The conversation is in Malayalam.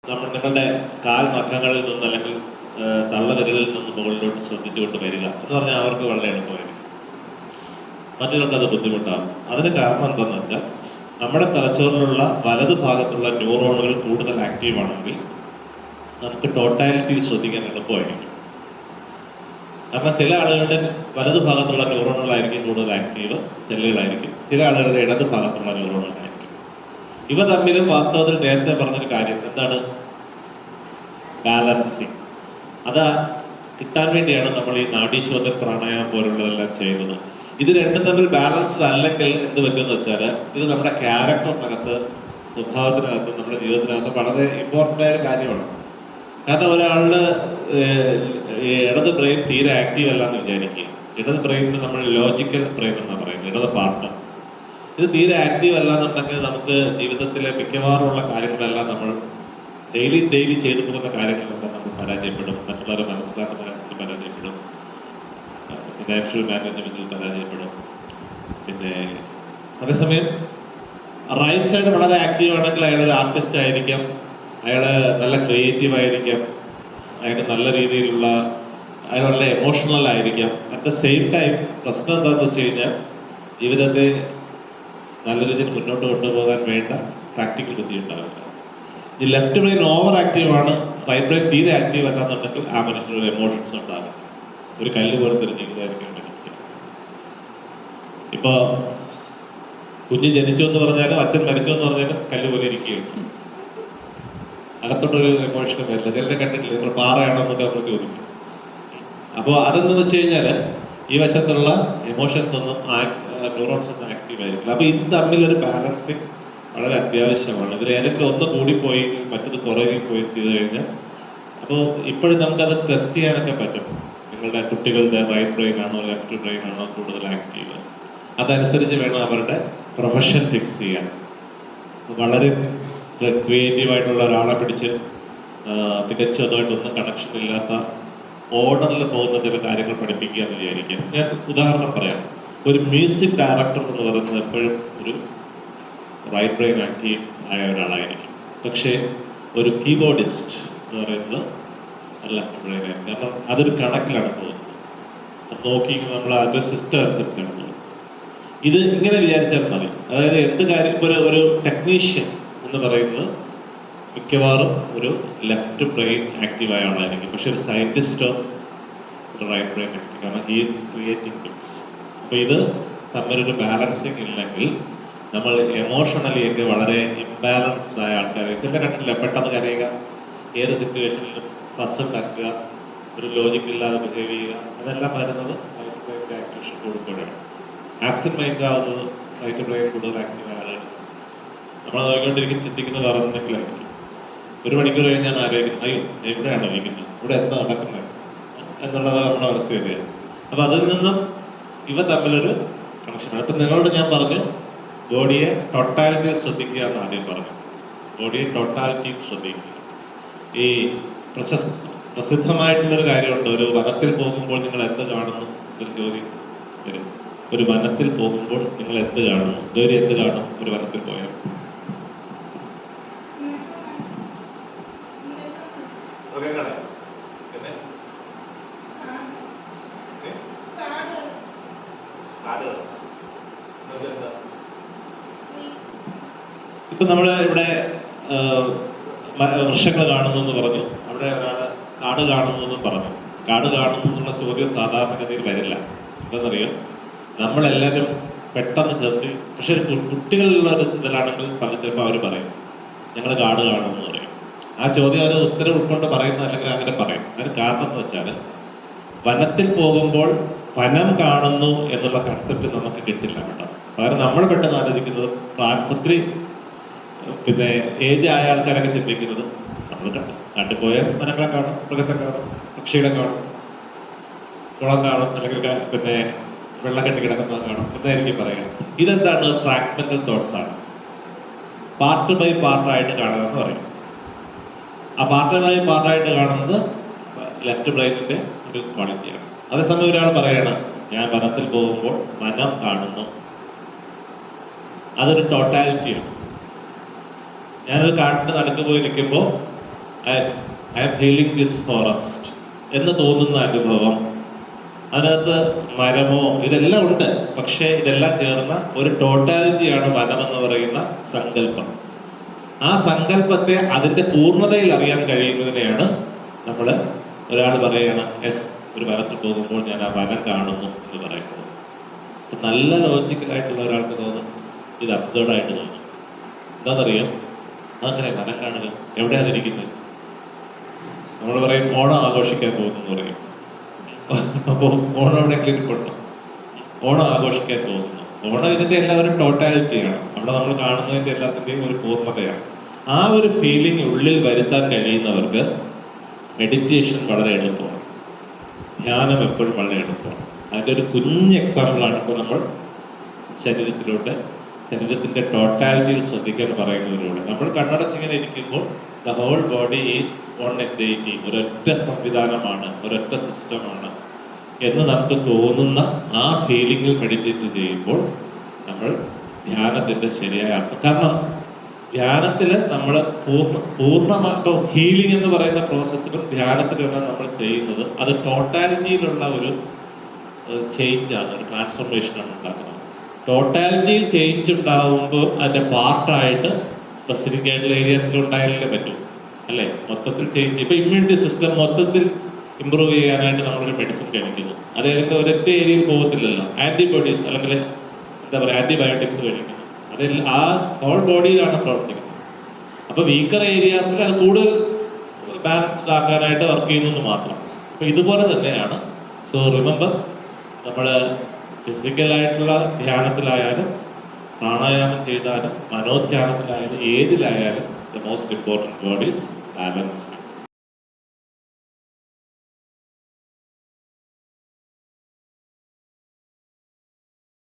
നിങ്ങളുടെ കാൽ നഖങ്ങളിൽ നിന്ന് അല്ലെങ്കിൽ തള്ളവിരലിൽ നിന്ന് മുകളിലോട്ട് ശ്രദ്ധിച്ചുകൊണ്ട് വരിക എന്ന് പറഞ്ഞാൽ അവർക്ക് വളരെ എളുപ്പമായിരിക്കും. മറ്റുള്ളവർക്ക് അത് ബുദ്ധിമുട്ടാകും. അതിന് കാരണം എന്താണെന്ന് വെച്ചാൽ നമ്മുടെ തലച്ചോറിലുള്ള വലതു ഭാഗത്തുള്ള ന്യൂറോണുകൾ കൂടുതൽ ആക്റ്റീവ് ആണെങ്കിൽ നമുക്ക് ടോട്ടാലിറ്റി ശ്രദ്ധിക്കാൻ എളുപ്പമായിരിക്കും. കാരണം ചില ആളുകളുടെ വലതു ഭാഗത്തുള്ള ന്യൂറോണുകളായിരിക്കും കൂടുതൽ ആക്റ്റീവ് സെല്ലുകളായിരിക്കും, ചില ആളുകളുടെ ഇടതു ഭാഗത്തുള്ള ന്യൂറോണുകളായിരിക്കും. ഇവ തമ്മിലും വാസ്തവത്തിൽ നേരത്തെ പറഞ്ഞൊരു കാര്യം എന്താണ്? ബാലൻസിങ്. അത് കിട്ടാൻ വേണ്ടിയാണ് നമ്മൾ ഈ നാഡീശോധന പ്രാണായാമം പോലുള്ളതെല്ലാം ചെയ്യുന്നത്. ഇത് രണ്ടും തമ്മിൽ ബാലൻസ്ഡ് അല്ലെങ്കിൽ എന്ത് പറ്റുമെന്ന് വെച്ചാൽ ഇത് നമ്മുടെ ക്യാരക്ടറിനകത്ത്, സ്വഭാവത്തിനകത്ത്, നമ്മുടെ ജീവിതത്തിനകത്ത് വളരെ ഇമ്പോർട്ടൻ്റ് ആയ കാര്യമാണ്. കാരണം ഒരാളുടെ ഇടത് ബ്രെയിൻ തീരെ ആക്റ്റീവ് അല്ല എന്ന് വിചാരിക്കുക. ഇടത് ബ്രെയിനിന് നമ്മൾ ലോജിക്കൽ ബ്രെയിൻ എന്നാണ് പറയുന്നത്, ഇടത് പാർട്ട്. ഇത് തീരെ ആക്റ്റീവ് അല്ല എന്നുണ്ടെങ്കിൽ നമുക്ക് ജീവിതത്തിലെ മിക്കവാറുമുള്ള കാര്യങ്ങളെല്ലാം നമ്മൾ ഡെയിലി ചെയ്തു പോകുന്ന കാര്യങ്ങളെല്ലാം നമ്മൾ പരാജയപ്പെടും. മറ്റുള്ളവരെ മനസ്സിലാക്കുന്ന കാര്യത്തിൽ പരാജയപ്പെടും, ഫിനാൻഷ്യൽ മാനേജ്മെന്റിൽ പരാജയപ്പെടും. പിന്നെ അതേസമയം റൈറ്റ് സൈഡ് വളരെ ആക്റ്റീവ് ആണെങ്കിൽ അയാളൊരു ആർട്ടിസ്റ്റ് ആയിരിക്കാം, അയാൾ നല്ല ക്രിയേറ്റീവ് ആയിരിക്കാം, അയാൾക്ക് നല്ല രീതിയിലുള്ള, അയാൾ വളരെ എമോഷണൽ ആയിരിക്കാം. അറ്റ് ദ സെയിം ടൈം പ്രശ്നം എന്താണെന്ന് വെച്ച് കഴിഞ്ഞാൽ ജീവിതത്തെ നല്ല രീതിയിൽ മുന്നോട്ട് കൊണ്ടുപോകാൻ വേണ്ട പ്രാക്ടിക്കൽ ബുദ്ധി ഉണ്ടാവില്ല. ഈ ലെഫ്റ്റ് ബ്രെയിൻ ഓവർ ആക്റ്റീവ് ആണ്, റൈറ്റ് ബ്രെയിൻ തീരെ ആക്റ്റീവ് അല്ലാന്നുണ്ടെങ്കിൽ ആ മനുഷ്യന് ഒരു എമോഷൻസ് ഉണ്ടാകും. ഒരു കല്ല് പോലെ തിരിഞ്ഞിരിക്കുന്നതായിരിക്കും മനുഷ്യൻ. ഇപ്പൊ കുഞ്ഞ് ജനിച്ചു എന്ന് പറഞ്ഞാലും അച്ഛൻ മരിച്ചു എന്ന് പറഞ്ഞാലും കല്ല് പോലെ ഇരിക്കുകയാണ്. അകത്തോട്ടൊരു എമോഷനും വരില്ല. ചിലരെ കണ്ടിട്ടില്ല, ഇപ്പോൾ പാറയാണോ എന്നൊക്കെ നമ്മൾ ചോദിക്കും. അപ്പോൾ അതെന്താണെന്ന് വെച്ച് കഴിഞ്ഞാൽ ഈ വശത്തുള്ള എമോഷൻസ് ഒന്നും ന്യൂറോൺസ് ഒന്നും ആക്റ്റീവ് ആയിരിക്കില്ല. അപ്പോൾ ഇത് തമ്മിലൊരു ബാലൻസിങ് വളരെ അത്യാവശ്യമാണ്. ഇതിൽ ഏതെങ്കിലും ഒന്ന് കൂടിപ്പോയി മറ്റത് കുറയുകയും പോയി ചെയ്ത് കഴിഞ്ഞാൽ, അപ്പോൾ ഇപ്പോഴും നമുക്കത് ടെസ്റ്റ് ചെയ്യാനൊക്കെ പറ്റും. നിങ്ങളുടെ കുട്ടികളുടെ റൈറ്റ് ബ്രെയിൻ ആണോ ലെഫ്റ്റ് ബ്രെയിൻ ആണോ കൂടുതൽ ആക്റ്റീവ്, അതനുസരിച്ച് വേണം അവരുടെ പ്രൊഫഷൻ ഫിക്സ് ചെയ്യാൻ. വളരെ ക്രിയേറ്റീവായിട്ടുള്ള ഒരാളെ പിടിച്ച് തികച്ചും അതുമായിട്ടൊന്നും കണക്ഷൻ ഇല്ലാത്ത ഓർഡറിൽ പോകുന്ന ചില കാര്യങ്ങൾ പഠിപ്പിക്കുക എന്ന് വിചാരിക്കുക. ഞാൻ ഉദാഹരണം പറയാം. ഒരു മ്യൂസിക് ഡയറക്ടർ എന്ന് പറയുന്നത് എപ്പോഴും ഒരു റൈറ്റ് ബ്രെയിൻ ആക്റ്റീവ് ആയ ഒരാളായിരിക്കും. പക്ഷേ ഒരു കീബോർഡിസ്റ്റ് എന്ന് പറയുന്നത് ലെഫ്റ്റ് ബ്രെയിൻ ആയിരിക്കും. കാരണം അതൊരു കണക്കിലാണ് പോകുന്നത്. നോക്കി നമ്മൾ അതിൻ്റെ സിസ്റ്റം അനുസരിച്ചാണ് പോകുന്നത്. ഇത് ഇങ്ങനെ വിചാരിച്ചാൽ മതി. അതായത് എന്ത് കാര്യം, ഇപ്പോൾ ഒരു ടെക്നീഷ്യൻ എന്ന് പറയുന്നത് മിക്കവാറും ഒരു ലെഫ്റ്റ് ബ്രെയിൻ ആക്റ്റീവായ ആളായിരിക്കും. പക്ഷെ ഒരു സയന്റിസ്റ്റോ ഒരു റൈറ്റ് ബ്രെയിൻ ആക്റ്റീവ്, കാരണം ഹീസ് ക്രിയേറ്റിംഗ് തിങ്സ്. അപ്പോൾ ഇത് തമ്മിലൊരു ബാലൻസിങ് ഇല്ലെങ്കിൽ നമ്മൾ എമോഷണലി ഒക്കെ വളരെ ഇംബാലൻസ്ഡ് ആയ ആൾക്കാരെ ചില കണ്ടില്ല. പെട്ടെന്ന് കരയുക, ഏത് സിറ്റുവേഷനിലും ഫസ് ഉണ്ടാക്കുക, ഒരു ലോജിക് ഇല്ലാതെ ബിഹേവ് ചെയ്യുക, അതെല്ലാം വരുന്നത് റൈറ്റ് ബ്രെയിൻ്റെ ആക്ടിവേഷൻ കൂടുമ്പോഴാണ്. ആബ്സെന്റ് മൈൻഡ് ആവുന്നത് റൈറ്റ് ബ്രെയിൻ കൂടുതൽ ആക്റ്റീവ് ആയ ആളുകൾ. നമ്മൾ നോക്കിക്കൊണ്ടിരിക്കും, ചിന്തിക്കുന്ന പറഞ്ഞെങ്കിലായിരിക്കും. ഒരു മണിക്കൂർ കഴിഞ്ഞാണ് ആലോചിക്കുന്നത്, അയ്യോ എവിടെയാണോ ഇരിക്കുന്നത്, ഇവിടെ എന്താ നടക്കുന്നത് എന്നുള്ളത് നമ്മുടെ മനസ്സിൽ വരികയാണ്. അപ്പൊ അതിൽ നിന്നും ഇവ തമ്മിലൊരു കണക്ഷനാണ്. ഇപ്പൊ നിങ്ങളോട് ഞാൻ പറഞ്ഞു ബോഡിയെ ടോട്ടാലിറ്റി ശ്രദ്ധിക്കുക എന്ന് ആദ്യം പറഞ്ഞു. ബോഡിയെ ടോട്ടാലിറ്റി ശ്രദ്ധിക്കുക. ഈ പ്രസിദ്ധമായിട്ടുള്ളൊരു കാര്യമുണ്ട്, ഒരു വനത്തിൽ പോകുമ്പോൾ നിങ്ങൾ എന്ത് കാണുന്നു എന്നൊരു ചോദ്യം വരും. ഒരു വനത്തിൽ പോകുമ്പോൾ നിങ്ങൾ എന്ത് കാണുന്നു? ഇതുവരെ എന്ത് കാണും ഒരു വനത്തിൽ പോയാൽ? ഇപ്പൊ നമ്മള് ഇവിടെ വൃക്ഷങ്ങൾ കാണുന്നു എന്ന് പറഞ്ഞു, അവിടെ ഒരാള് കാട് കാണുന്നു എന്ന് പറഞ്ഞു. കാട് കാണുന്നു എന്നുള്ള ചോദ്യം സാധാരണഗതിയിൽ വരില്ല. എന്താണെന്നറിയോ? നമ്മളെല്ലാവരും പെട്ടെന്ന് ചെറുതി, പക്ഷെ കുട്ടികളുള്ള ഒരു ഇതിലാണെങ്കിൽ ചിലപ്പോൾ അവർ പറയും ഞങ്ങൾ കാട് കാണുന്നു എന്ന് പറയും. ആ ചോദ്യം അവർ ഉത്തരം ഉൾക്കൊണ്ട് പറയുന്ന അല്ലെങ്കിൽ അങ്ങനെ പറയും. അതിന് കാരണം എന്ന് വെച്ചാൽ വനത്തിൽ പോകുമ്പോൾ വനം കാണുന്നു എന്നുള്ള കൺസെപ്റ്റ് നമുക്ക് കിട്ടില്ല കേട്ടോ. പകരം നമ്മൾ പെട്ടെന്ന് ആലോചിക്കുന്നത് ഒത്തിരി പിന്നെ ഏജ് ആയ ആൾക്കാരൊക്കെ ചിന്തിക്കുന്നത് നമ്മൾ നാട്ടിൽ പോയാൽ വനങ്ങളെ കാണും, മൃഗത്തെ കാണും, പക്ഷികളെ കാണും, കുളം കാണും, അല്ലെങ്കിൽ പിന്നെ വെള്ളം കെട്ടി കിടക്കുന്നത് കാണും എന്നായിരിക്കും പറയാം. ഇതെന്താണ്? ഫ്രാഗ്മെന്റൽ തോട്ട്സ് ആണ്. പാർട്ട് ബൈ പാർട്ടായിട്ട് കാണുക എന്ന് പറയും. ആ പാർട്ട് ബൈ പാർട്ടായിട്ട് കാണുന്നത് ലെഫ്റ്റ് ബ്രെയിനിന്റെ ഒരു ക്വാളിറ്റിയാണ്. അതേസമയം ഒരാൾ പറയണം ഞാൻ വനത്തിൽ പോകുമ്പോൾ വനം കാണുന്നു, അതൊരു ടോട്ടാലിറ്റിയാണ്. ഞാനൊരു കാട്ടിന്റെ നടുക്ക് പോയി നിൽക്കുമ്പോൾ as I am feeling this forest എന്ന് തോന്നുന്ന അനുഭവം, അതിനകത്ത് മരമോ ഇതെല്ലാം ഉണ്ട്, പക്ഷേ ഇതെല്ലാം ചേർന്ന ഒരു ടോട്ടാലിറ്റിയാണ് വനം എന്ന് പറയുന്ന സങ്കല്പം. ആ സങ്കല്പത്തെ അതിന്റെ പൂർണ്ണതയിൽ അറിയാൻ കഴിയുന്നതിനെയാണ് നമ്മൾ ഒരാൾ പറയുകയാണ് എസ് ഒരു വനത്തിൽ പോകുമ്പോൾ ഞാൻ ആ വനം കാണുന്നു എന്ന് പറയുന്നത്. അപ്പൊ നല്ല ലോജിക്കലായിട്ടുള്ള ഒരാൾക്ക് തോന്നും ഇത് അബ്സേർഡായിട്ട് തോന്നും. എന്താണെന്നറിയാം, അതങ്ങനെ വനം കാണുക എവിടെയാണ് ഇരിക്കുന്നത്? നമ്മൾ പറയും ഓണം ആഘോഷിക്കാൻ പോകുന്നു എന്ന് പറയും. അപ്പോൾ ഓണം എവിടെയെങ്കിലും ഇരിപ്പുണ്ടോ? ഓണം ആഘോഷിക്കാൻ പോകുന്നു. ഓണം ഇതിന്റെ എല്ലാവരും ടോട്ടാലിറ്റിയാണ്. അവിടെ നമ്മൾ കാണുന്നതിന്റെ എല്ലാത്തിന്റെയും ഒരു പൂർണ്ണതയാണ്. ആ ഒരു ഫീലിംഗ് ഉള്ളിൽ വരുത്താൻ കഴിയുന്നവർക്ക് മെഡിറ്റേഷൻ വളരെ എളുപ്പമാണ്, ധ്യാനം എപ്പോഴും വളരെ എളുപ്പമാണ്. അതിൻ്റെ ഒരു കുഞ്ഞ് എക്സാമ്പിളാണ് ഇപ്പോൾ നമ്മൾ ശരീരത്തിന്റെ ടോട്ടാലിറ്റിയിൽ ശ്രദ്ധിക്കാൻ പറയുന്നതിലൂടെ. നമ്മൾ കണ്ണടച്ചിങ്ങനെ ഇരിക്കുമ്പോൾ the whole body is one entity, ഒരൊറ്റ സംവിധാനമാണ്, ഒരൊറ്റ സിസ്റ്റമാണ് എന്ന് നമുക്ക് തോന്നുന്ന ആ ഫീലിംഗിൽ മെഡിറ്റേറ്റ് ചെയ്യുമ്പോൾ നമ്മൾ ധ്യാനത്തിന്റെ ശരിയായ അർത്ഥം. കാരണം ധ്യാനത്തിൽ നമ്മൾ പൂർണ്ണമായിട്ടോ ഹീലിംഗ് എന്ന് പറയുന്ന പ്രോസസ്സിലും ധ്യാനത്തിലെല്ലാം നമ്മൾ ചെയ്യുന്നത് അത് ടോട്ടാലിറ്റിയിലുള്ള ഒരു ചേഞ്ചാണ്, ഒരു ട്രാൻസ്ഫോർമേഷനാണ് ഉണ്ടാക്കുന്നത്. ടോട്ടാലിറ്റിയിൽ ചേഞ്ച് ഉണ്ടാകുമ്പോൾ അതിന്റെ പാർട്ടായിട്ട് സ്പെസിഫിക് ആയിട്ടുള്ള ഏരിയാസിൽ ഉണ്ടായാലേ പറ്റും, അല്ലേ? മൊത്തത്തിൽ ചേഞ്ച്. ഇപ്പൊ ഇമ്മ്യൂണിറ്റി സിസ്റ്റം മൊത്തത്തിൽ ഇമ്പ്രൂവ് ചെയ്യാനായിട്ട് നമ്മളൊരു മെഡിസിൻ കഴിക്കുന്നു, അതേതൊക്കെ ഒരൊറ്റ ഏരിയയിൽ പോകത്തില്ലല്ലോ. ആന്റിബോഡീസ് അല്ലെങ്കിൽ എന്താ പറയുക ആന്റിബയോട്ടിക്സ് കഴിക്കുന്നു, അതിൽ ആ ഹോൾ ബോഡിയിലാണ് പ്രവർത്തിക്കുന്നത്. അപ്പൊ വീക്കർ ഏരിയാസിൽ അത് കൂടുതൽ ബാലൻസ്ഡ് ആക്കാനായിട്ട് വർക്ക് ചെയ്യുന്നു മാത്രം. അപ്പൊ ഇതുപോലെ തന്നെയാണ്. സോ റിമെമ്പർ, നമ്മൾ ഫിസിക്കലായിട്ടുള്ള ധ്യാനത്തിലായാലും പ്രാണായാമം ചെയ്താലും മനോധ്യാനത്തിലായാലും ഏതിലായാലും the most important word is balance.